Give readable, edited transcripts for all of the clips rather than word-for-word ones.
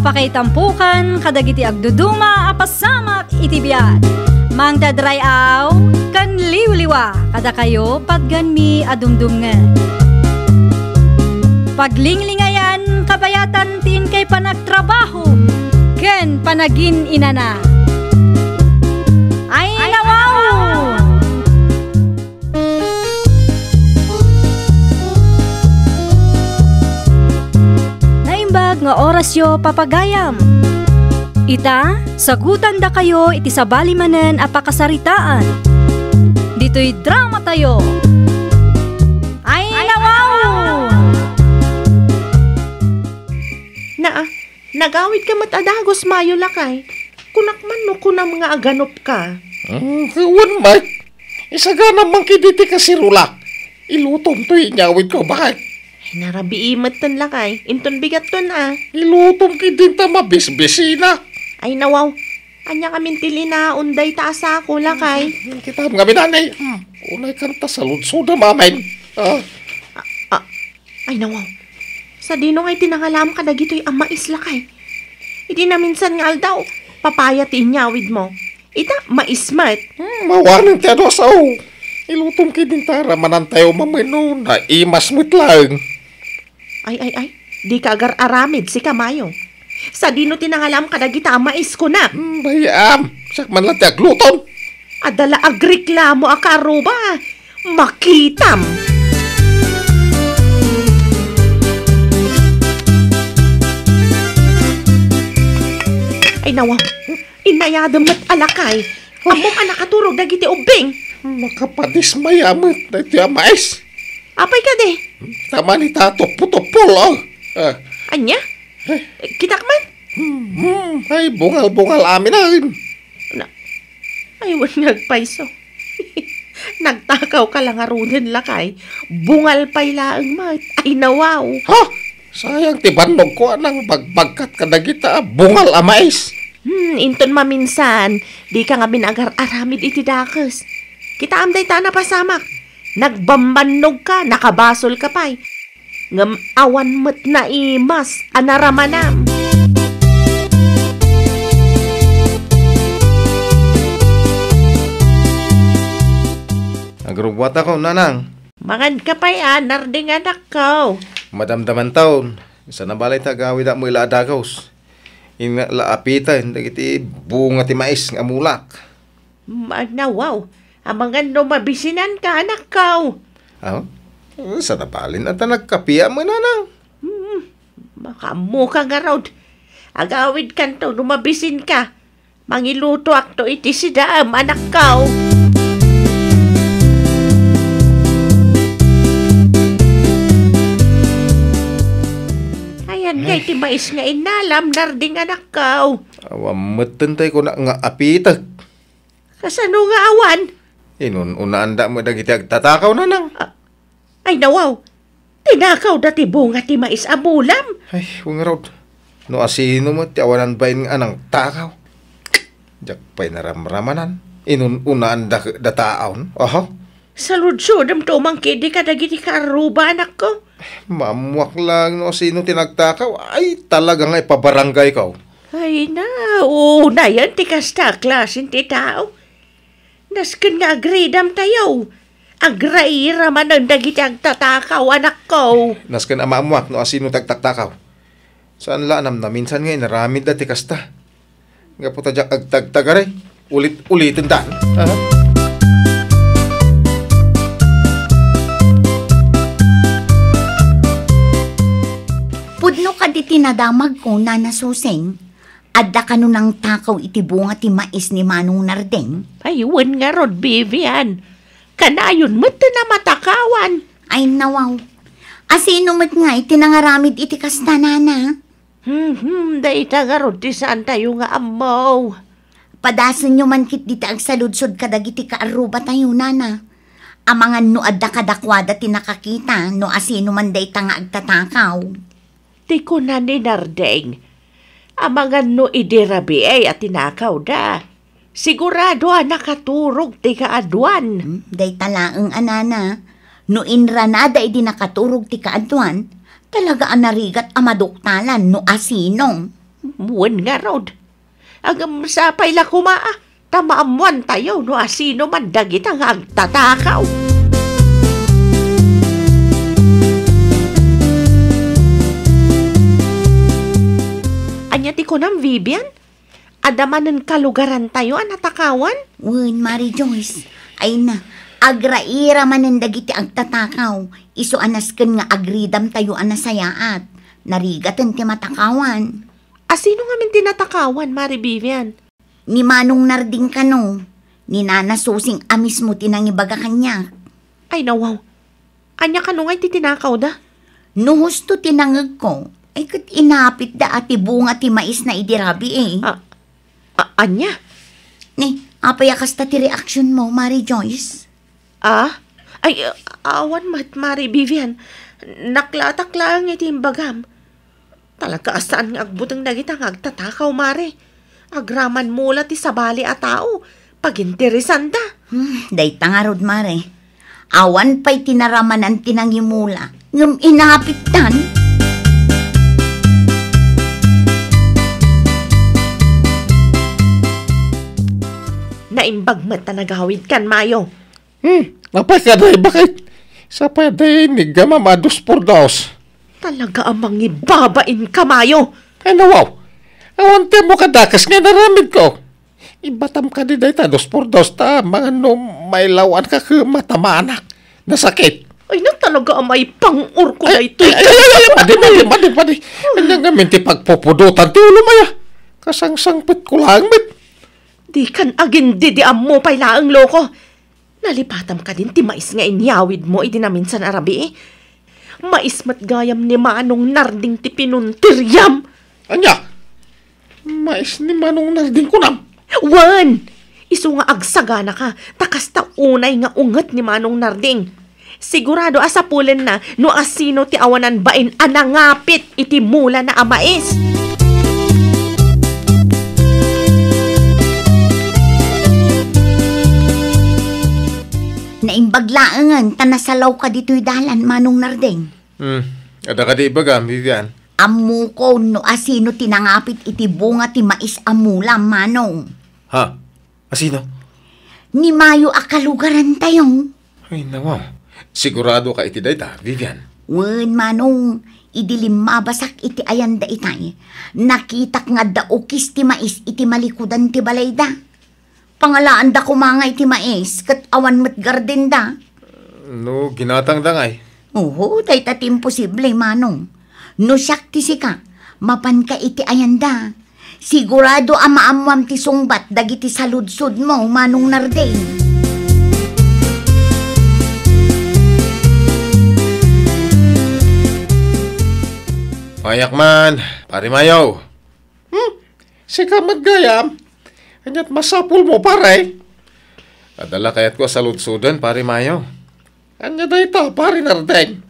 apakaitampukan kadagiti agduduma apasamak itibiyat. Mang dadrayaw kan liwliwa kada kayo patganmi adumdumngan. Paglinglingayan kabayatan tin kay panagtrabaho ken panagin inana. Ay nawaw! Naimbag nga oras yo papagayam. Ita, sagutan da kayo iti sabali manen apakasaritaan. Dito'y drama tayo. Ay nawaw! Nagawid ka matadagos mayo lakay. Kunakman no kunang mga aganop ka. Huwag Mike. Isaga naman kiditi ka si Rulak. Ilutom to inyawid ko. Bakit? Narabi imat tan lakay. Inton bigat ton Ilutom kidinta mabisbisina. Ay nawaw. Anya kamin tili na unday taas ako lakay. Kita mga binanay. Unay kanta sa lunsoda mamay. Ay nawaw. Sa dino ngay tinangalam ka dagito'y amais lakay. Iti na minsan nga aldaw. Papaya ti inyawid mo. Ita, maismat. Mawanan ti ano sa ilutom kidinta ramanan tayo mamino na imas mo't lang. Ay. Di ka agar aramid si Kamayo. Sa dino tinangalam ka dagita amais ko na. Bayam. Sakman lang ti aglutom. Adala agreklamo akaruba. Makitam. Ay nawaw, inayadam at alakay. Among anak katurog dagiti ubing. Makapadismayamot na ti amais. Apay ka de? Tama ni tato putopol Anya? Kitakman? Ay bungal-bungal amin Ay wan nagpaiso. Nagtakaw ka lang arunin lakay. Bungal pay laang mat. Ay nawaw. Ha? Sayang ti bandog ko anang bagbagkat kadagita bungal amais. Inton maminsan, di ka nga binagar aramid iti dakas. Kita amday ta na pasamak. Nagbambanog ka, nakabasol ka pa'y. Ngam awan mat na imas, anaramanam. Agrubwat ako, nanang. Mangad ka pa'y narding anak ko. Madamdaman taon. Sa nabalay tagawid mo ila adagaws. Inlaapitan, dagiti bunga ti mais nga mulak. Wow. Amangan no mabisinan ka, anak ko. Sa nabalin at nagkapia mo, nanang. Makamu ka nga raw. Agawid ka to, numabisin ka. Mangiluto akto iti si Daam, anak ko. Ngay ti mais nga inalam, narding anak ko. Awamatantay ko na nga apitag. Kasano nga awan? Unaanda mo dagiti agtatakaw, nanang. Ay nawaw, tinakaw dati bunga ti mais amulam. Ay, huwag raw. No asino mo, ti awanan ba yung anang takaw? Diyak pa'y naramramanan. Unaanda dataaon. Sa ludsudam to mangkidi ka dagiti karuba, anak ko. Mamuak lang no sino tinagtakaw. Ay, talaga nga ipabarangay ka. Ay na, una yan ti kasta klasin ti tao. Nasken nga agridam tayo. Agraira man ang dagiti agtatakaw, anak ko. Nasken amamuak no sino tagtakaw. Saan lanam na minsan nga inaramid na ti kasta. Nga po tadyak agtagtagaray. Ulitin daan. Pudno ka di tinadamag ko na nasuseng. Adda ka nun ang takaw iti bunga ti mais ni Manong Nardeng. Ayun nga rod, Vivian. Kanayon mo't na matakawan. Ay nawaw. Asino mo't nga itinangaramid iti kastanana. Day tagarod ti saan tayo nga amaw. Padasan nyo man kit dita agsaludsod kadagiti kaaruba tayo, nana. Amangan no adda kadakwada tinakakita no asino man day nga agtatakaw. Di ko na ni Nardeng. Amangan no idirabi at tinakaw da. Sigurado nakaturog ti kaadwan. Day talaang anana. No inranada di nakaturog ti kaadwan, talaga narigat amaduktalan no asinong. Muwan nga rod. Agam sa payla kumaa. Tamaamuan tayo no asino man dagit ang agtatakaw. Anya ti ko ng Vivian? Adamanan kalugaran tayo ang natakawan? Wen, Mari Joyce. Ay na, agraira man dagiti agtatakaw. Iso anasken nga agridam tayo anasayaat. Narigatan ti matakawan. Asino nga min tinatakawan, Mari Vivian? Ni Manong Narding kano. Ni Nana Susing amis mo tinangibaga kanya. Ay nawaw. Anya ka nung ay titinakaw da? No husto tinangag ko. Ay kat inapit da ati bunga ti mais na idirabi eh. Anya? Ni, apayakas ta ti reaction mo, Mari Joyce. Ay, awan mat, Mari Vivian. Naklatak lang iti imbagam. Talaga asaan nga agbutang nagitang agtatakaw, Mari. Agraman mula ti sabali a tao. Paginteresan da. Day tangarod, Mari. Awan pa'y tinaramanan tinangimula. Ngam inapitan. Naimbag mat na nagawid kan, Mayo. Napakaday, bakit? Sa paday, ni gamamados por dos. Talaga amang ibabain ka, Mayo. Ay nawaw. Awan te mo kadakas nga naramid ko. Ibatam ka di day ta, dos por dos ta, mga no may lawan ka ka matamanak. Nasakit. Ay na talaga amay pang-ur ko na ito. Padi. Ano nga minti pagpupudutan, ti ulo maya. Kasangsangpit ko lang, mit. Di kan agin di mo payla ang loko. Nalipatam ka din ti mais nga inyawid mo idinaminsan arabi eh. Mais mat gayam ni Manong Narding ti pinuntiryam. Anya? Mais ni Manong Narding kunam. Wan! Isu nga agsagana ka, takas ta unay nga unget ni Manong Narding. Sigurado asapulen na no asino ti awanan bain anangapit iti mula na amais. Naimbaglaangan, tanasalaw ka dito'y dalan, Manong Narding. Ada ka di ibaga, Vivian? Amu ko no asino tinangapit iti bunga ti mais amula, Manong. Ha? Asino? Ni Mayo akalugaran tayo. Ay, nawaw. Sigurado ka iti dayta, Vivian? Wen, Manong, idilim mabasak iti ayanda itay. Nakitak nga daukis ti mais iti malikudan ti balayda. Pangalaan da kumanga iti mais, kat awan mat garden da. No, ginatang dangay. Oo, day tati imposible, Manong. No siyak ti sika, mapan ka iti ayanda. Sigurado amaamuam ti sungbat dagiti saludsud mo, Manong Narding. Mayak man, pari mayaw. Sika maggayam. Kanyat masapul mo, pare. Adala kayat ko sa lutsudan, pari mayaw. Anya day ta, pare Narding.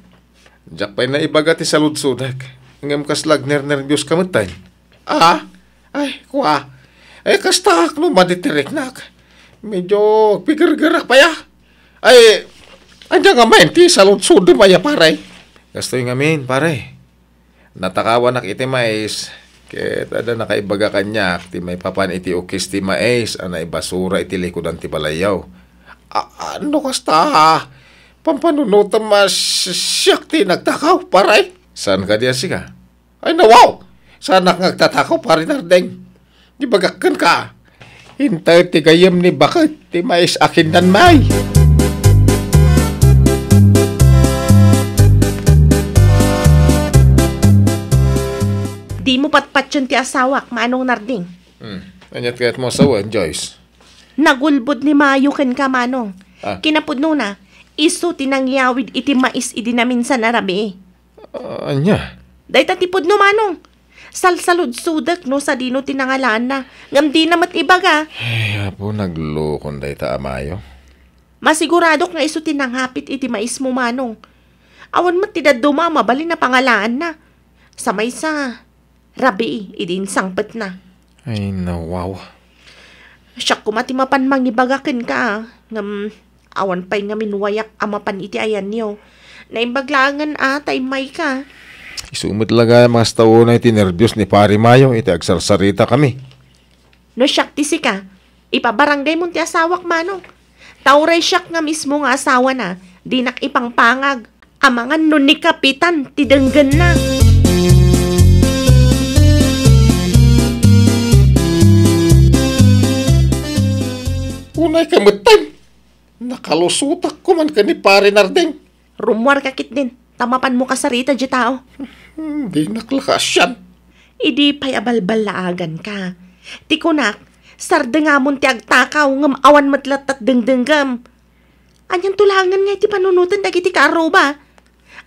Diyak pa'y naibaga ti sa lutsudak. Ngam kaslag nervyos kamatay. Ay, kuha. Ay, kastak no maditirik nak. Medyo pigir-gira pa ya. Ay, anya nga menti sa lutsudan pa ya, pare. Gastoy ngamin, pare. Natakawan nak iti mais. Ket ada nakaibaga kanya, ti may papan iti ukis ti mais, anay basura iti likodan ti balayaw. Ano kasta? Pampanunutan mas siyak ti nagtakaw, pare. Saan ka diya siya? Ay, nawaw! Sana nagtatakaw, pare Narding. Di bagakan ka. Hintay ti gayam ni bakit ti mais akin dan may. Di mo patpatyon ti asawak, Manong Narding. Anyat kayat mo sawan, Joyce? Nagulbod ni Mayo ken ka, Manong. Kinapudno na, iso tinangyawid iti mais idinaminsan arabi. Anya? Day tatipod no, Manong. Salsalud-sudak no sa dino tinangalaan na. Ngam di namat ibaga. Ay, apo naglukon day ta amayo. Masiguradok nga iso tinanghapit iti mais mo, Manong. Awan mat tidaduma mabali na pangalaan na. Samay sa rabi, idin sangpet na. Ay, nawaw. Siyak kumati mapan mangibagakin ka. Ngam, awan pa'y nga minuwayak amapan iti ayan niyo. Naimbaglangan atay may ka. Isumot laga mas tao na iti nervyos ni Pari Mayo, iti agsarsarita kami. No siyak ti sika, ipabarangay mo ti asawak manong. Tauray siyak nga mismo nga asawa na, di nakipangpangag. Amangan nun ni Kapitan, tidenggan na. Unay kamutan. Nakalusutak ko man ka ni Pare Narding. Rumwar kakit din, tamapan mo kasarita di tao. Hindi naklakas yan. Idi pa'y abalbal laagan ka. Tikunak, sarda nga mon ti agtakaw, ngam awan matlat at dengdenggam. Anyan tulangan nga iti panunutan dagiti karo ba?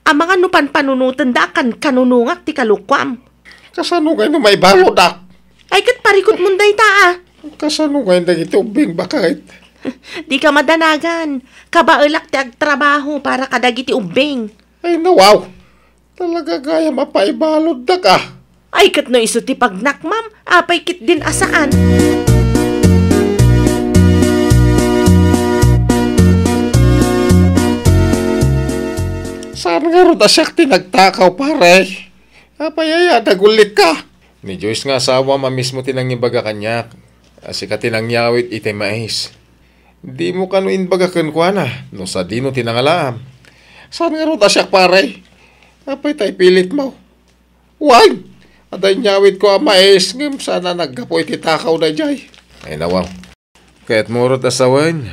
Amang ano pan panunutan da kan kanunungak ti kalukwam. Kasano kayo may balod ak? Ay kat parikot munday ta Kasano kayo dagiti ubing bakit? Di ka madanagan. Kabaelak ti agtrabaho para kadagiti ubing. Ay nawaw. Talaga gaya mapaibalod da ka. Ay kat no iso ti pagnak ma'am. Apay kit din asaan. Saan nga rin asyak tinagtakaw pare? Apayaya, nagulit ka. Ni Joyce nga asawa mismo tinangibaga kanyak. Asi ka tinangyawit iti mais. Di mo kano inbaga kenkwana, no sa dino tinangalaam. Saan nga rin asyak pare? Apay tay pilit mo. Wag! Aday nyawit ko ang mais. Ngam sana naggapoy titakaw na jay. Ay nawaw. Kaya't morot asawan.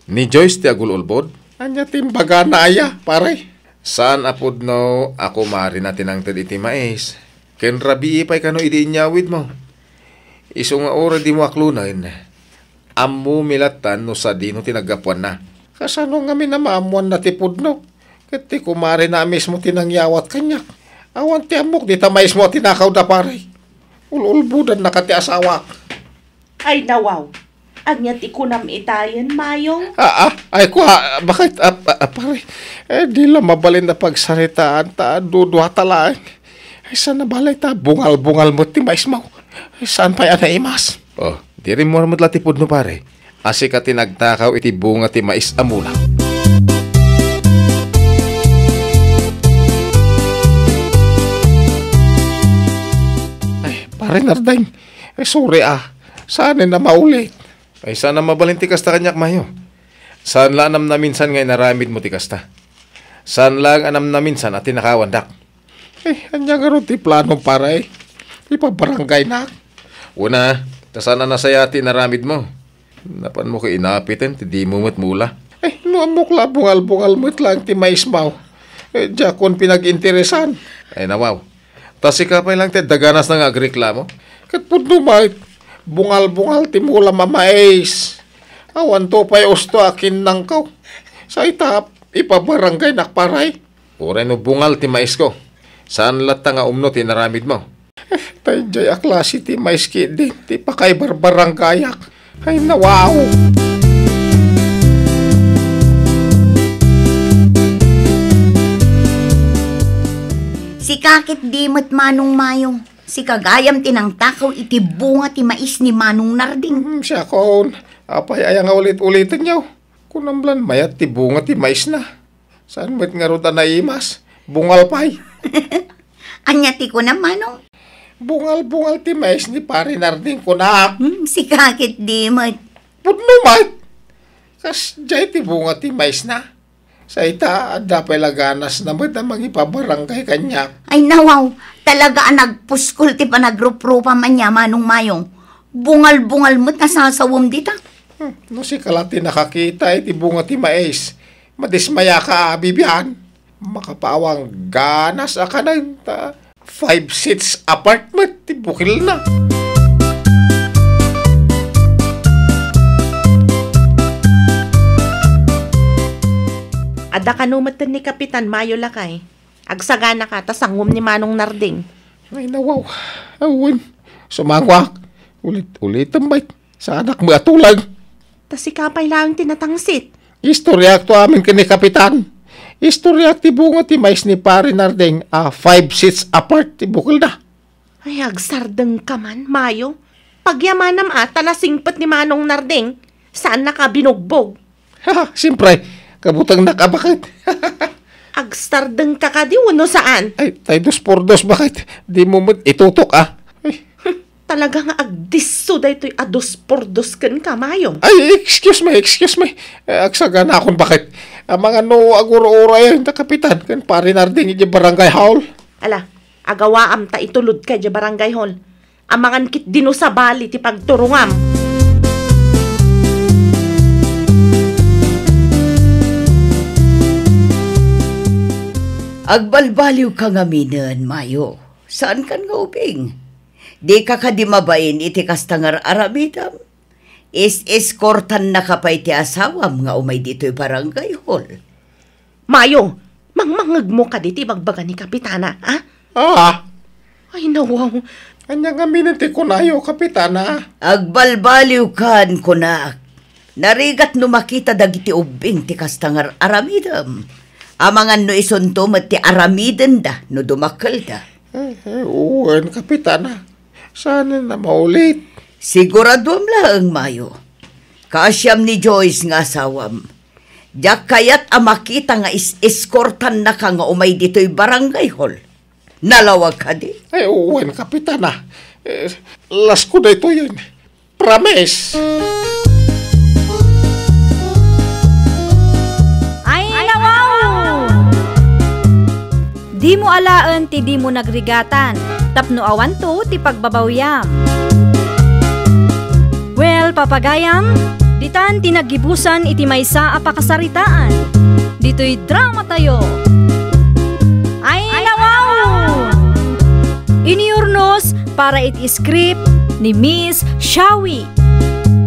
Ni Joyce ti agululbod. Anya timbaga na aya, pare. Saan apod no ako mari na tinangtad iti mais. Ken rabi ipay kano iti inyawid mo. Iso nga ora di mo aklunain. Ammo milatan no sa dino tinagapuan na. Kasano nga minamamuan na tipod no? Kati kumari na mismo tinangyawat kanyak. Awan ti amok di tamais mo tinakaw da pare. Ululbudan na kati asawa. Ay nawaw. Anyat ikunam itayan, Mayong. Ay ko, bakit, pare, di lang mabalin na pagsaritaan ta, dudwa talaan. Ay, saan na balay ta, bungal-bungal mo ti mais mo. Ay, saan pa yan na imas? Oh, di rin mo naman latipod no pare. Asi ka tinagtakaw iti bunga ti mais amula. Ay, pare Narding, ay sorry saan na maulit? Ay sana mabalinti kasta kanyak mayo. Saan lang anam na minsan ngay naramid mo ti kasta. Saan lang anam na minsan at tinakawandak. Anya nga ron ti plano para ipabarangay na. Una, tasana na saya ti naramid mo. Napan mo kay inapitin, ti di mo mula. No amok bungal-bungal mo't lang ti mais maw. Diya kon pinag-interesan. Ay nawaw. Tas ikapay lang ti daganas ng agreklamo. Katpud numait. Bungal-bungal ti mula mamais. Awan to pa'y usto akin nang kaw. Sa itap, ipabarangay nakparay. Uray no bungal ti mais ko. Saan lata nga umno ti naramid mo? Tay jay aklasi ti mais kidi. Ti pakay barbaranggayak. Ay nawaw. Si kakit dimot Manong Mayong. Si kagayam tinang takaw iti bunga ti mais ni Manong Narding. Siya kon, apay ay nga ulit-ulitin niyo. Kunamblan mayat ti bunga ti mais na. Saan mo't nga ruta na imas? Bungal pay. Anya ti ko na Manong. Bungal-bungal ti mais ni Pare Narding ko na. Si kakit dimot. Pudno mat. Kas jay ti bunga ti mais na. Sa ita, adapay laganas na mo't ang magipabarangay kanya. Ay nawaw, talaga nagpuskol ti panagrup-rupa man niya Manong Mayong. Bungal-bungal mo't nasasawom dita. No si kalati nakakita iti bunga ti mais. Madismaya ka, Bibian. Makapawang ganas ka na 5 seats apartment ti bukil na. Ada kanumatan ni Kapitan Mayo lakay. Agsagana ka, tasangom ni Manong Narding. Ay nawaw. Awin. Sumangwak. Ulit tambay. Sa anak mo atulang. Tasikapay lang tinatangsit. Istoryak to amin kini Kapitan. Istoryak ti bunga ti mais ni Pare Narding. 5 seats apart ti bukil na. Ay, agsardeng ka man, Mayo. Pagyamanam talasingpat ni Manong Narding. Saan naka binugbog? Simpre. Kabutang nakabakit. Agstardeng ka ka di wano saan. Ay, tay 2x2, bakit? Di mo itutok, ah. Ay, Talaga nga agdisso da ito'y ados por dos kan kamayong. ay, excuse me. Agsaga na akong bakit? Ang mga no aguro-uro yan, ta kapitan. Kan pari narding iti barangay hall. Ala, agawaam ta itulod ka di barangay hall. Amangan kit dino sa bali ti pagturungam. Agbalbaliw ka nga minan, Mayo. Saan kan nga uping? Di ka kadimabain iti kastangar aramidam. Is-eskortan na kapay ti asawam nga umay dito'y barangay hall. Mayo, mangmangag mo ka diti magbaga ni kapitana, ha? Ah, Ay nawaw, kanya nga minanti ko na yo, kapitana. Agbalbaliw kan kunak. Narigat no makita dagiti ubing ti kastangar aramidam. Amangan no isunto met ti aramiden da no dumakal da. Uwan, kapitana. Sana na maulit. Siguraduam lang, Mayo. Kasyam ni Joyce nga asawam. Diyak kayat makita nga is-eskortan na ka nga umay dito'y barangay hall. Nalawag ka di? Ay, uwan, kapitana. Last ko na ito yun. Promise. Ay, nawaw! Di mo alaan ti di mo nagrigatan. Tapno awan to ti pagbabawyam. Well, papagayam, ditan tinagibusan iti maysa a pakasaritaan. Dito'y drama tayo. Ay, nawaw! Iniurnos para iti script ni Miss Shawi.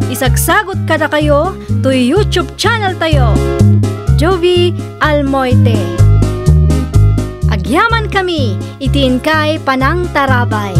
Isagsagot kada kayo to YouTube channel tayo. Jovi Almoite. Agyaman kami, itiin kay Panang Tarabay.